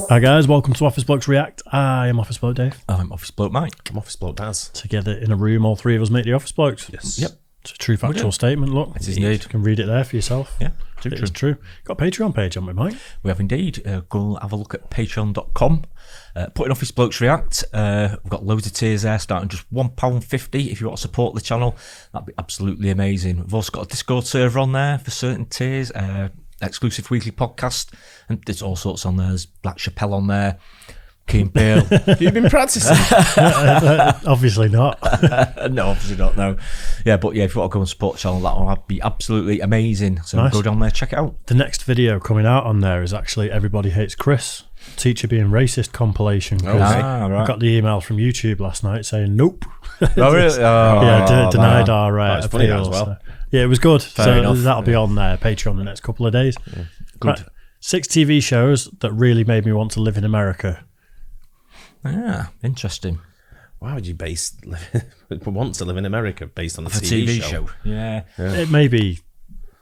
Hi guys, welcome to Office Blokes React. I am Office Bloke Dave. I'm Office Bloke Mike. I'm Office Bloke Daz. Together in a room, all three of us make the Office Blokes. Yes. Yep. It's a true factual statement, look. It is indeed. You can read it there for yourself. Yeah, It's true. Got a Patreon page, haven't we, Mike? We have indeed. Go have a look at patreon.com. Put in Office Blokes React. We've got loads of tiers there, starting just £1.50 if you want to support the channel. That'd be absolutely amazing. We've also got a Discord server on there for certain tiers, exclusive weekly podcast, and there's all sorts on there. There's Black Chappelle on there, Key and Peele. Have you been practicing? Obviously not. No, obviously not, no. Yeah, but yeah, if you want to go and support the channel, that would be absolutely amazing. So Nice. go down there, check it out. The next video coming out on there is actually Everybody Hates Chris, Teacher Being Racist compilation. 'Cause Okay. I got the email from YouTube last night saying nope. Oh, really? Denied our It's funny that appeal. as well. So, yeah, it was good. Fair enough. That'll be on Patreon the next couple of days. Yeah. Good. Right. 6 TV shows that really made me want to live in America. Yeah, interesting. Why would you want to live in America based on a For TV, show. Yeah. It may be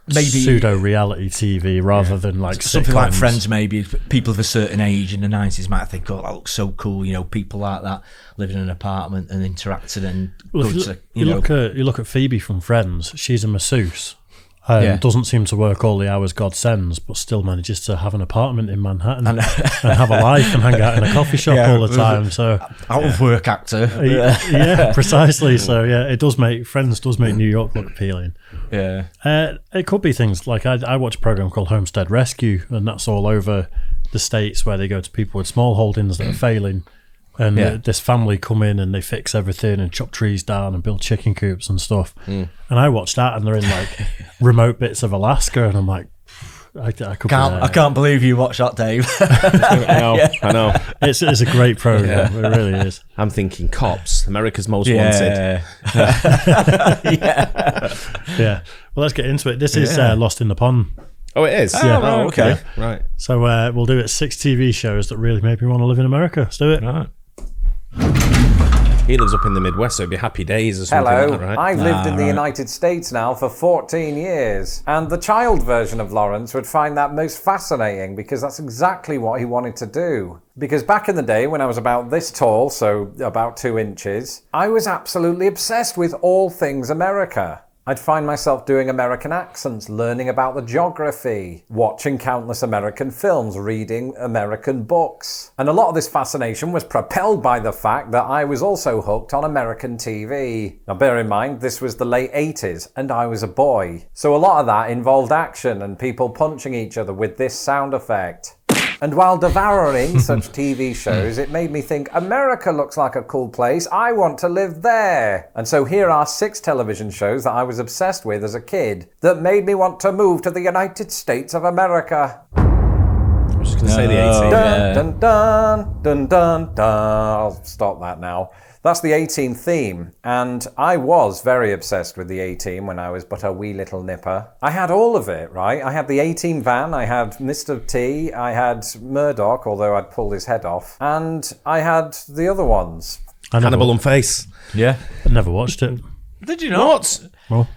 pseudo-reality TV rather than like Something like sitcoms. Friends, maybe. People of a certain age in the 90s might think, oh, that looks so cool. You know, people like that living in an apartment and interacting and Well, if you look at Phoebe from Friends, she's a masseuse. Doesn't seem to work all the hours God sends, but still manages to have an apartment in Manhattan and have a life and hang out in a coffee shop all the time. So out of work actor. yeah, precisely. So yeah, Friends does make New York look appealing. Yeah. It could be things like I watch a program called Homestead Rescue, and that's all over the states where they go to people with small holdings that are failing. And this family come in and they fix everything and chop trees down and build chicken coops and stuff. And I watched that, and they're in like remote bits of Alaska, and I'm like, I can't believe you watched that, Dave. I know. It's a great program. It really is. I'm thinking Cops, America's Most Wanted. Yeah. Well, let's get into it. This is Lost in the Pond. Oh, it is? Yeah. Oh, okay. Right. So we'll do it 6 TV shows that really made me want to live in America. Let's do it. Right. He lives up in the Midwest, so it'd be Happy Days or something Hello, like that, right? I've lived in the United States now for 14 years, and the child version of Lawrence would find that most fascinating because that's exactly what he wanted to do. Because back in the day when I was about this tall, so about 2 inches, I was absolutely obsessed with all things America. I'd find myself doing American accents, learning about the geography, watching countless American films, reading American books. And a lot of this fascination was propelled by the fact that I was also hooked on American TV. Now bear in mind, this was the late 80s and I was a boy. So a lot of that involved action and people punching each other with this sound effect. And while devouring such TV shows, it made me think, America looks like a cool place. I want to live there. And so here are 6 television shows that I was obsessed with as a kid that made me want to move to the United States of America. I was just going to say the 18. Dun, dun, dun, dun, dun, dun. I'll stop that now. That's the A-Team theme, and I was very obsessed with the A-Team when I was but a wee little nipper. I had all of it, right? I had the A-Team van, I had Mr. T, I had Murdoch, although I'd pulled his head off, and I had the other ones. Hannibal and Face. Yeah. I never watched it. Did you not? Well,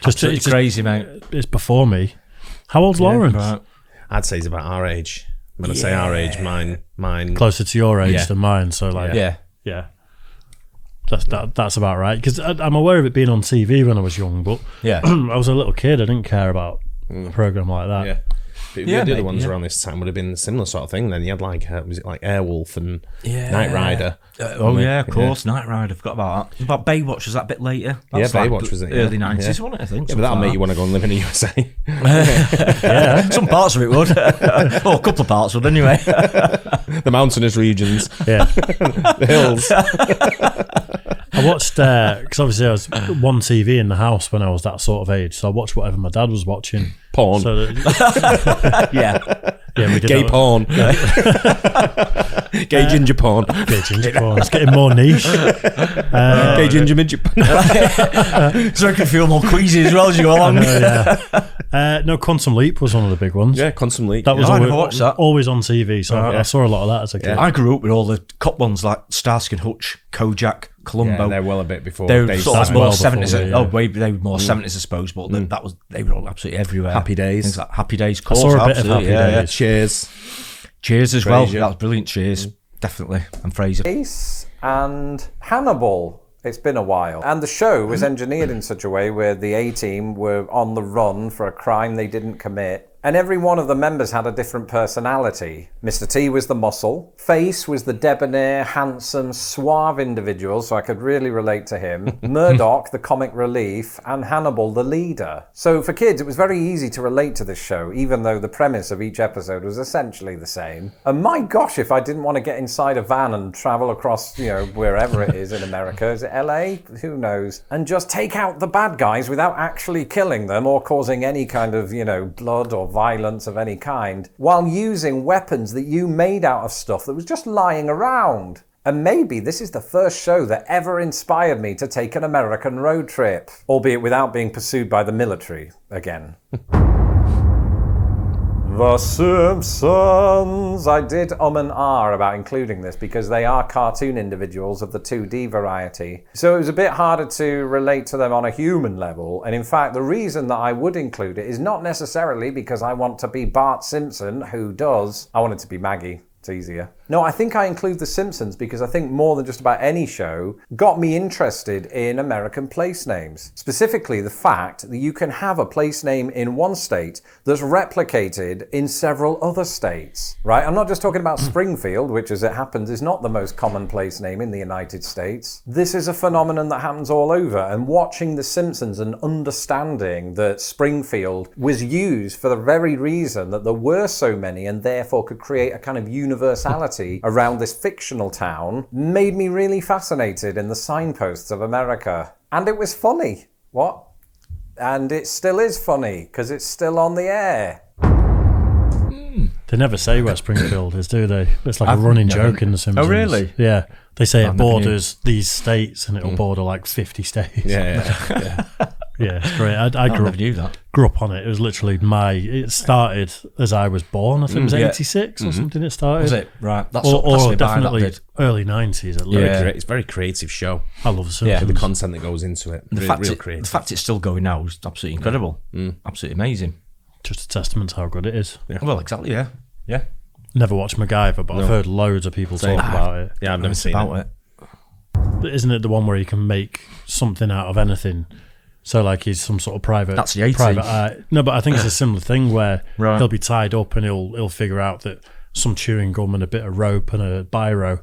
It's crazy, mate. It's before me. How old's Lawrence? Right. I'd say he's about our age. When I say our age, mine. Closer to your age than mine. So like, Yeah. That's about right. Because I'm aware of it being on TV when I was young, but Yeah. I was a little kid. I didn't care about a program like that. Yeah. But the other ones around this time would have been a similar sort of thing. Then you had like, was it like Airwolf and Knight Rider? Of course, Knight Rider. Forgot about that. About Baywatch, was that a bit later? That Baywatch was it? Early 90s, wasn't it? I think. Yeah, but that'll make you want to go and live in the USA. Yeah, some parts of it would. A couple of parts would anyway. The mountainous regions. Yeah. The hills. I watched, because obviously I was one TV in the house when I was that sort of age, so I watched whatever my dad was watching. Porn. So that, yeah, we did. Gay porn. Gay ginger porn. Gay ginger porn. It's getting more niche. Gay ginger midget porn. So I can feel more queasy as well as you go along. No, Quantum Leap was one of the big ones. Yeah, Quantum Leap. That was I never watched that. always on TV, so I saw a lot of that as a kid. I grew up with all the cop ones like Starsky and Hutch, Kojak, Columbo. Yeah, they're well a bit before. They were Dave sort of Simon. more before 70s. me, yeah. They were more 70s, I suppose, but they were all absolutely everywhere. Happy Days. Things like Happy Days. I saw a bit of Happy Days. Cheers. Cheers as well. That was brilliant. Cheers. Definitely. And Fraser. Ace and Hannibal. It's been a while. And the show was engineered in such a way where the A-team were on the run for a crime they didn't commit. And every one of the members had a different personality. Mr. T was the muscle. Face was the debonair, handsome, suave individual, so I could really relate to him. Murdoch, the comic relief, and Hannibal, the leader. So for kids, it was very easy to relate to this show, even though the premise of each episode was essentially the same. And my gosh, if I didn't want to get inside a van and travel across, wherever it is in America, is it LA? Who knows? And just take out the bad guys without actually killing them or causing any kind of, blood or violence of any kind, while using weapons that you made out of stuff that was just lying around. And maybe this is the first show that ever inspired me to take an American road trip, albeit without being pursued by the military again. The Simpsons! I did and ah about including this because they are cartoon individuals of the 2D variety. So it was a bit harder to relate to them on a human level. And in fact, the reason that I would include it is not necessarily because I want to be Bart Simpson, who does. I want it to be Maggie. It's easier. No, I think I include The Simpsons because I think more than just about any show got me interested in American place names. Specifically, the fact that you can have a place name in one state that's replicated in several other states, right? I'm not just talking about Springfield, which as it happens is not the most common place name in the United States. This is a phenomenon that happens all over, and watching The Simpsons and understanding that Springfield was used for the very reason that there were so many and therefore could create a kind of universality around this fictional town made me really fascinated in the signposts of America. And it was funny. What? And it still is funny, because it's still on the air. They never say where Springfield is, do they? It's like a running joke in The Simpsons. Oh, really? Yeah. They say it borders these states, and it'll border like 50 states. Yeah. Yeah, it's great. I grew up on it. It was literally it started as I was born. I think it was 86 or something it started. Was it? Right. That's or definitely early 90s at least. It's a very creative show. I love The Simpsons. Yeah, the content that goes into it. Real creative. The fact it's still going now is absolutely incredible. Absolutely amazing. Just a testament to how good it is. Yeah. Well, exactly, yeah. Yeah. Never watched MacGyver, but I've heard loads of people talk about it. Yeah, I've never seen it. Isn't it the one where you can make something out of anything? So like he's some sort of private... That's the 80s. Private eye. No, but I think it's a similar thing where he'll be tied up and he'll figure out that some chewing gum and a bit of rope and a biro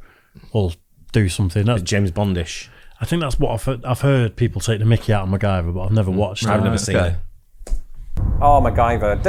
will do something. That's James Bondish. I think that's what I've heard people take the mickey out of MacGyver, but I've never watched it. I've never seen it. Oh, MacGyver.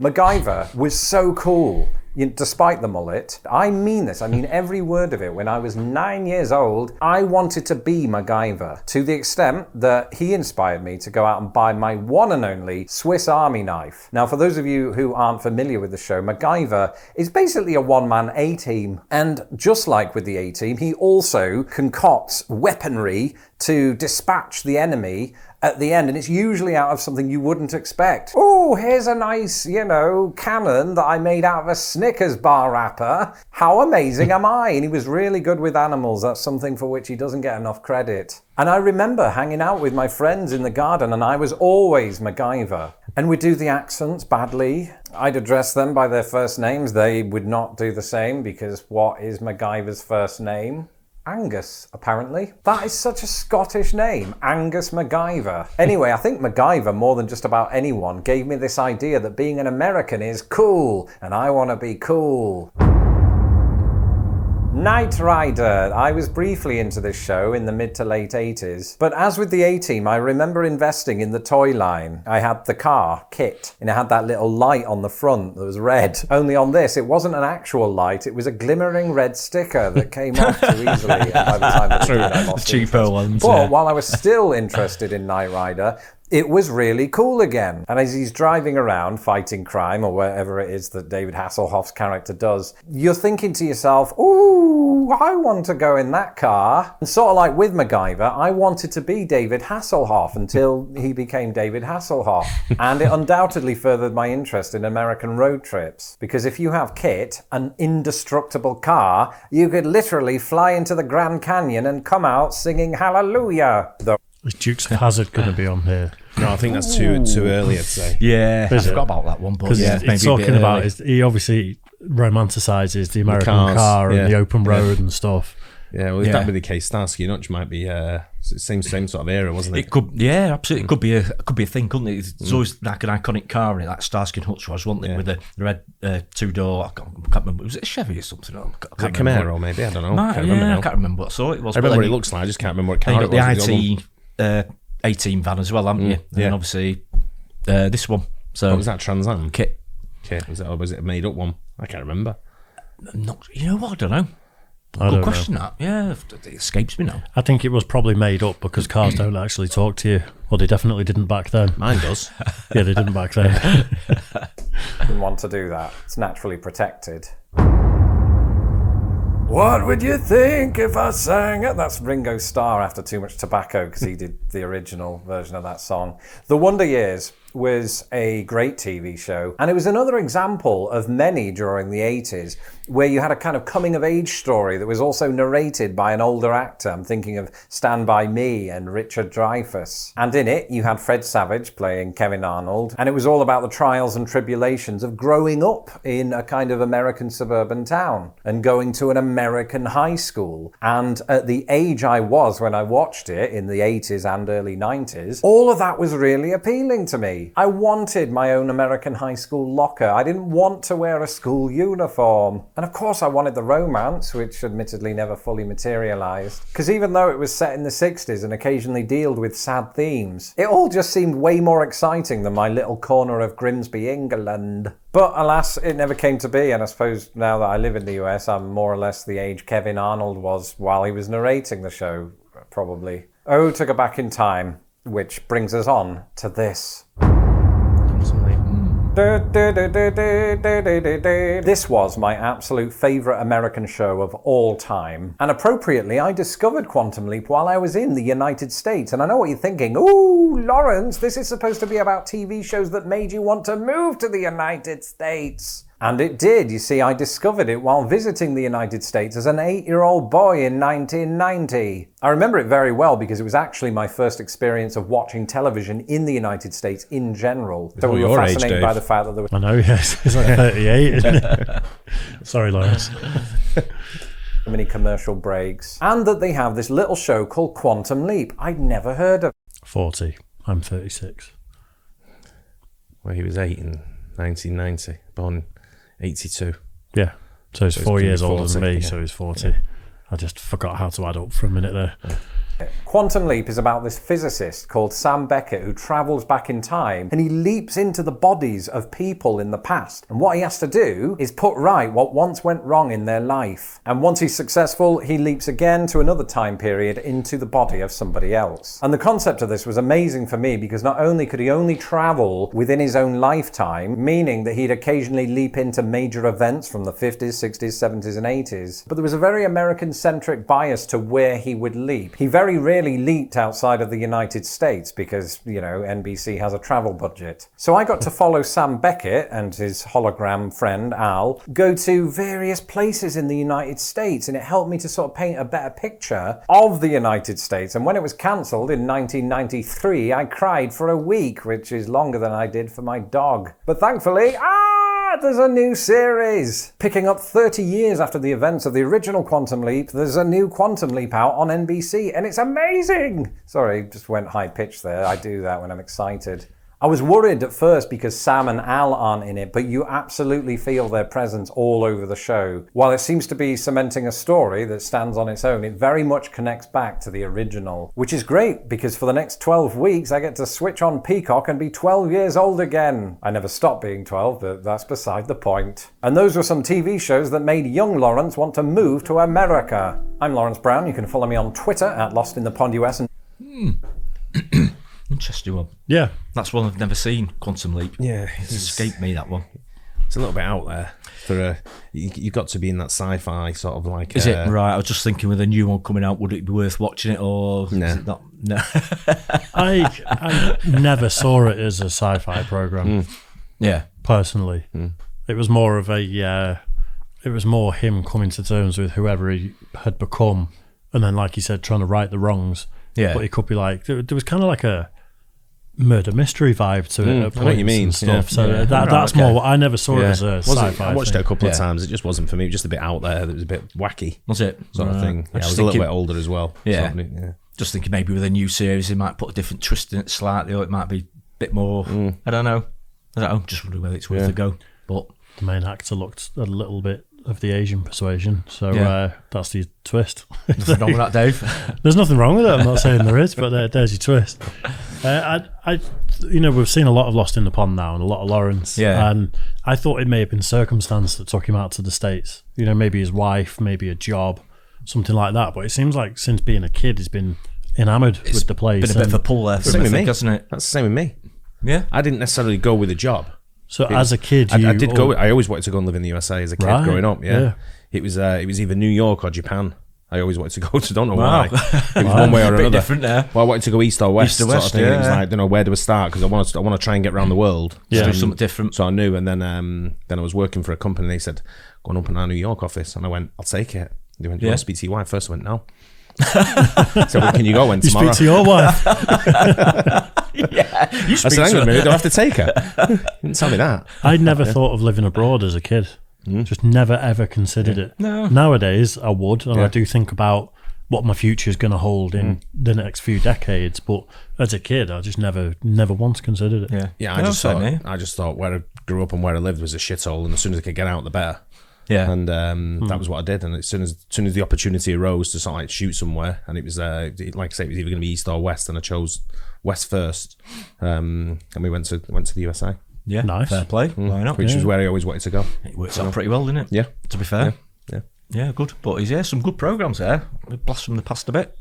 MacGyver was so cool. Despite the mullet, I mean this, I mean every word of it. When I was 9 years old, I wanted to be MacGyver, to the extent that he inspired me to go out and buy my one and only Swiss Army knife. Now, for those of you who aren't familiar with the show, MacGyver is basically a one-man A-team. And just like with the A-team, he also concocts weaponry to dispatch the enemy at the end, and it's usually out of something you wouldn't expect. Oh, here's a nice, cannon that I made out of a Snickers bar wrapper. How amazing am I? And he was really good with animals. That's something for which he doesn't get enough credit. And I remember hanging out with my friends in the garden, and I was always MacGyver. And we'd do the accents badly. I'd address them by their first names. They would not do the same, because what is MacGyver's first name? Angus, apparently. That is such a Scottish name, Angus MacGyver. Anyway, I think MacGyver, more than just about anyone, gave me this idea that being an American is cool, and I want to be cool. Knight Rider. I was briefly into this show in the mid to late 80s, but as with the A-Team, I remember investing in the toy line. I had the car, Kit, and it had that little light on the front that was red. Only on this, it wasn't an actual light, it was a glimmering red sticker that came off too easily, and by the time that I lost cheaper ones. But while I was still interested in Knight Rider, it was really cool again. And as he's driving around fighting crime, or whatever it is that David Hasselhoff's character does, you're thinking to yourself, ooh, I want to go in that car. And sort of like with MacGyver, I wanted to be David Hasselhoff until he became David Hasselhoff. And it undoubtedly furthered my interest in American road trips. Because if you have Kit, an indestructible car, you could literally fly into the Grand Canyon and come out singing Hallelujah. Is Dukes of Hazzard going to be on here? No, I think that's too early, I'd say. Yeah, I forgot about that one. But yeah, it's talking about he obviously romanticises the American car and the open road and stuff. Yeah, well, if that be the case, Starsky and Hutch might be same sort of era, wasn't it? It could, yeah, absolutely. It could be a thing, couldn't it? It's always like an iconic car, like Starsky and Hutch was, wasn't it? With the red two-door. I can't remember. Was it a Chevy or something? Was it Camaro? Maybe, I don't know. I can't remember what sort it was. I remember what it looks like. I just can't remember what car it was. The IT van as well, haven't you? And obviously this one. So what was that, Trans Am? Kit. Was it a made up one? I can't remember. You know what? I don't know. Good question, that. Yeah, it escapes me now. I think it was probably made up because cars don't actually talk to you. Well, they definitely didn't back then. Mine does. Yeah, they didn't back then. Didn't want to do that. It's naturally protected. What would you think if I sang it? That's Ringo Starr after Too Much Tobacco, because he did the original version of that song. The Wonder Years was a great TV show, and it was another example of many during the 80s where you had a kind of coming-of-age story that was also narrated by an older actor. I'm thinking of Stand By Me and Richard Dreyfuss. And in it, you had Fred Savage playing Kevin Arnold, and it was all about the trials and tribulations of growing up in a kind of American suburban town and going to an American high school. And at the age I was when I watched it, in the 80s and early 90s, all of that was really appealing to me. I wanted my own American high school locker. I didn't want to wear a school uniform. And of course I wanted the romance, which admittedly never fully materialised. Because even though it was set in the 60s and occasionally dealt with sad themes, it all just seemed way more exciting than my little corner of Grimsby, England. But alas, it never came to be, and I suppose now that I live in the US, I'm more or less the age Kevin Arnold was while he was narrating the show, probably. Oh, to go back in time, which brings us on to this. This was my absolute favourite American show of all time. And appropriately, I discovered Quantum Leap while I was in the United States. And I know what you're thinking. Ooh, Lawrence, this is supposed to be about TV shows that made you want to move to the United States. And it did. You see, I discovered it while visiting the United States as an 8-year-old boy in 1990. I remember it very well because it was actually my first experience of watching television in the United States in general. So we were fascinated by the fact that there was... I know, yes. It's like 38, isn't it? Sorry, Lawrence. Many commercial breaks. And that they have this little show called Quantum Leap. I'd never heard of. 40. I'm 36. Well, he was 8 in 1990. Born 82. Yeah. So he's 4 years older than me, yeah. so he's 40. Yeah. I just forgot how to add up for a minute there. Yeah. Quantum Leap is about this physicist called Sam Beckett who travels back in time and he leaps into the bodies of people in the past. And what he has to do is put right what once went wrong in their life. And once he's successful, he leaps again to another time period into the body of somebody else. And the concept of this was amazing for me because not only could he only travel within his own lifetime, meaning that he'd occasionally leap into major events from the 50s, 60s, 70s and 80s, but there was a very American-centric bias to where he would leap. He very rarely leaped outside of the United States because, you know, NBC has a travel budget. So I got to follow Sam Beckett and his hologram friend Al go to various places in the United States, and it helped me to sort of paint a better picture of the United States. And when it was cancelled in 1993, I cried for a week, which is longer than I did for my dog. But thankfully, there's a new series. Picking up 30 years after the events of the original Quantum Leap, there's a new Quantum Leap out on NBC, and it's amazing! Sorry, just went high-pitched there. I do that when I'm excited. I was worried at first because Sam and Al aren't in it, but you absolutely feel their presence all over the show. While it seems to be cementing a story that stands on its own, it very much connects back to the original, which is great because for the next 12 weeks I get to switch on Peacock and be 12 years old again. I never stopped being 12, but that's beside the point. And those were some TV shows that made young Lawrence want to move to America. I'm Lawrence Brown. You can follow me on Twitter at LostInThePondUS. Interesting one. Yeah. That's one I've never seen, Quantum Leap. Yeah. It's escaped me, that one. It's a little bit out there. For you've got to be in that sci-fi sort of like... Is it? Right, I was just thinking with a new one coming out, would it be worth watching it or no. Is it not? No. I never saw it as a sci-fi program. Yeah. Personally. It was more of a... it was more him coming to terms with whoever he had become and then, like you said, trying to right the wrongs. Yeah. But it could be like... There was kind of like a murder mystery vibe to it. I know what you mean. And stuff. So Yeah. that's more what I never saw it as a sci-fi. I watched it a couple of Yeah. times. It just wasn't for me. It was just a bit out there. It was a bit wacky. Was it? Sort of thing. Yeah, I just was a little thinking- bit older as well. Yeah. Sort of, Just thinking maybe with a new series, they might put a different twist in it slightly, or it might be a bit more. I don't know. Just wondering whether it's worth a go. But The main actor looked a little bit of the Asian persuasion, so Yeah. that's the twist. nothing wrong with that, Dave. There's nothing wrong with it. I'm not saying there is, but there's your twist. We've seen a lot of Lost in the Pond now, and a lot of Lawrence. Yeah. And I thought it may have been circumstance that took him out to the States. Maybe his wife, maybe a job, something like that. But it seems like since being a kid, he's been enamoured with the place. Been a bit of a pull there for Same him, I with think, me. hasn't it? That's the same with me. Yeah. I didn't necessarily go with a job. So as a kid, I did go. I always wanted to go and live in the USA as a kid Right, growing up. Yeah. yeah. It was either New York or Japan. I always wanted to go to. Don't know Wow. why. It was one way or Bit another. different there. Well, I wanted to go east or west. East or sort west, of thing. It was yeah. like, I don't know where do I start because I want to try and get around the world. Yeah. Do something different. So I knew, and then I was working for a company. And they said, "Going up in our New York office," and I went, "I'll take it." They went, "Do you want to speak to your wife first?" I went, "No." So when can you go? When You tomorrow? speak to your wife. Yeah. You I said, "Hang on a minute, do I have to take her?" You didn't tell me that. I'd never thought of living abroad as a kid. Just never ever considered it. No. Nowadays, I would, and Yeah. I do think about what my future is going to hold in the next few decades. But as a kid, I just never once considered it. Yeah. Yeah, No, same here. I just thought where I grew up and where I lived was a shithole, and as soon as I could get out, the better. Yeah. And that was what I did. And as soon as the opportunity arose to sort of like shoot somewhere, and it was like I say, it was either going to be east or west, and I chose west first. And we went to the USA, Yeah. Nice. Fair play. Why not? which is where I always wanted to go. It works out pretty well, didn't it? Yeah, To be fair. yeah. Yeah, good. But some good programmes there. We blast from the past a bit.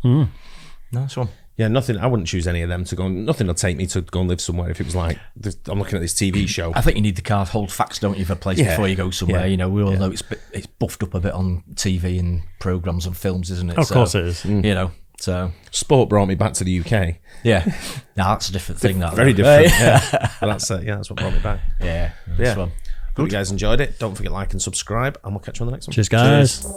Nice one. Yeah, nothing. I wouldn't choose any of them to go. Nothing will take me to go and live somewhere if it was like I'm looking at this TV show. I think you need the card hold facts, don't you, for a place Yeah. before you go somewhere. Yeah. We all know it's buffed up a bit on TV and programmes and films, isn't it? Of course it is. So Sport brought me back to the UK. yeah. Now that's a different thing. That Very though. different. Yeah, but that's what brought me back. Yeah. Yeah. Nice one. Hope you guys enjoyed it. Don't forget to like and subscribe, and we'll catch you on the next one. Cheers, guys. Cheers.